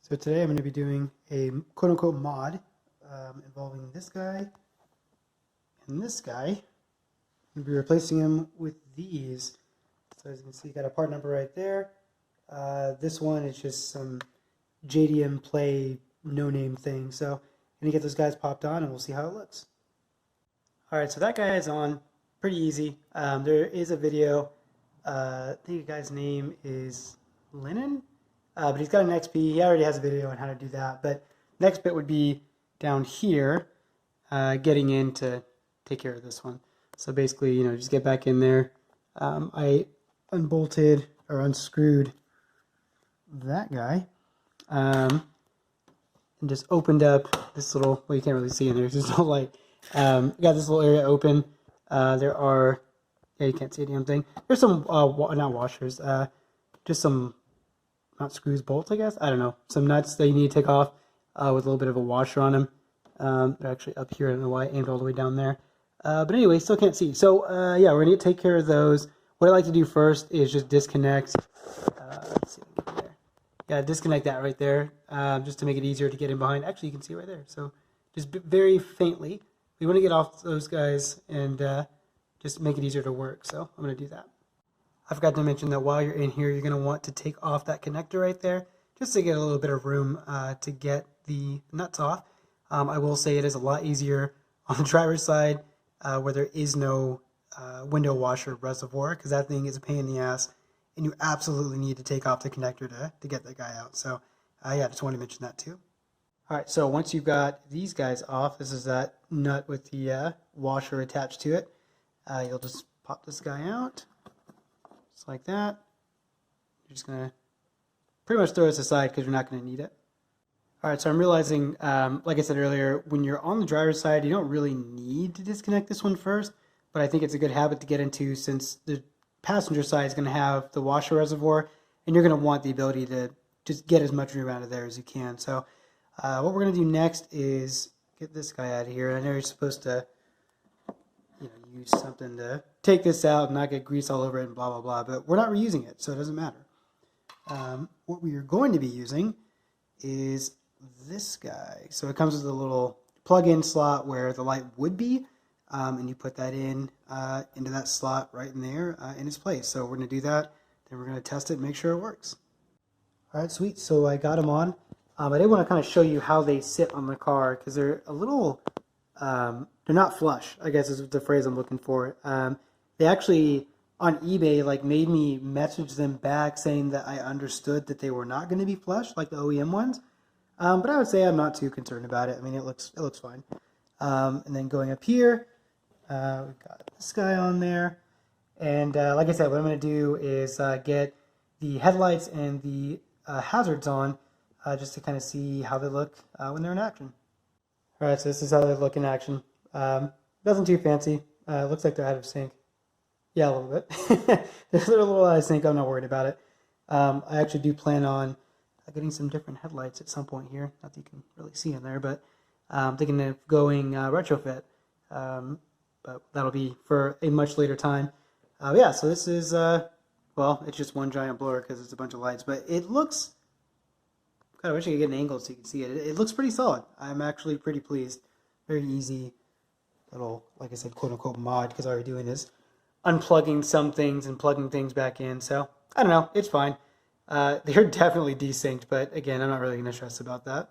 So today I'm going to be doing a quote-unquote mod involving this guy and this guy. I'm going to be replacing him with these. So as you can see, you got a part number right there. This one is just some JDM Play no-name thing. So I'm going to get those guys popped on and we'll see how it looks. Alright, so that guy is on. Pretty easy. There is a video. I think the guy's name is Lennon. But he's got an XP. He already has a video on how to do that. But next bit would be down here, getting in to take care of this one. So basically, just get back in there. I unbolted or unscrewed that guy, and just opened up this little. Well, you can't really see in there. There's just no light. Got this little area open. There are. Yeah, you can't see a damn thing. There's some not washers. Just some. Not screws, bolts, I guess. I don't know. Some nuts that you need to take off with a little bit of a washer on them. They're actually up here. I don't know why I aimed all the way down there. But anyway, still can't see. So, yeah, we're going to take care of those. What I like to do first is just disconnect. Let's see if I can get there. Yeah, disconnect that right there just to make it easier to get in behind. Actually, you can see right there. So, just very faintly. We want to get off those guys and just make it easier to work. So, I'm going to do that. I forgot to mention that while you're in here, you're going to want to take off that connector right there, just to get a little bit of room to get the nuts off. I will say it is a lot easier on the driver's side where there is no window washer reservoir, because that thing is a pain in the ass, and you absolutely need to take off the connector to get that guy out. So yeah, just want to mention that too. All right, so once you've got these guys off, this is that nut with the washer attached to it. You'll just pop this guy out. Just like that. You're just going to pretty much throw this aside because you're not going to need it. Alright, so I'm realizing, like I said earlier, when you're on the driver's side, you don't really need to disconnect this one first, but I think it's a good habit to get into since the passenger side is going to have the washer reservoir, and you're going to want the ability to just get as much room out of there as you can. So what we're going to do next is get this guy out of here. I know you're supposed to use something to take this out and not get grease all over it and blah, blah, blah. But we're not reusing it, so it doesn't matter. What we are going to be using is this guy. So it comes with a little plug-in slot where the light would be, and you put that in into that slot right in there in its place. So we're going to do that. Then we're going to test it and make sure it works. All right, sweet. So I got them on. I did want to kind of show you how they sit on the car because they're a little... they're not flush, I guess is the phrase I'm looking for. They actually, on eBay, made me message them back saying that I understood that they were not going to be flush, like the OEM ones. But I would say I'm not too concerned about it. I mean, it looks fine. And then going up here, we've got this guy on there. And like I said, what I'm going to do is get the headlights and the hazards on just to kind of see how they look when they're in action. Alright, so this is how they look in action. Nothing too fancy. Looks like they're out of sync. Yeah, a little bit. They're a little out of sync. I'm not worried about it. I actually do plan on getting some different headlights at some point here. Not that you can really see in there, but I'm thinking of going retrofit. But that'll be for a much later time. Yeah, so this is, well, it's just one giant blur because it's a bunch of lights. But it looks... God, I wish I could get an angle so you can see it. It looks pretty solid. I'm actually pretty pleased. Very easy little, like I said, quote-unquote mod, because all you're doing is unplugging some things and plugging things back in. So, I don't know. It's fine. They're definitely desynced, but again, I'm not really going to stress about that.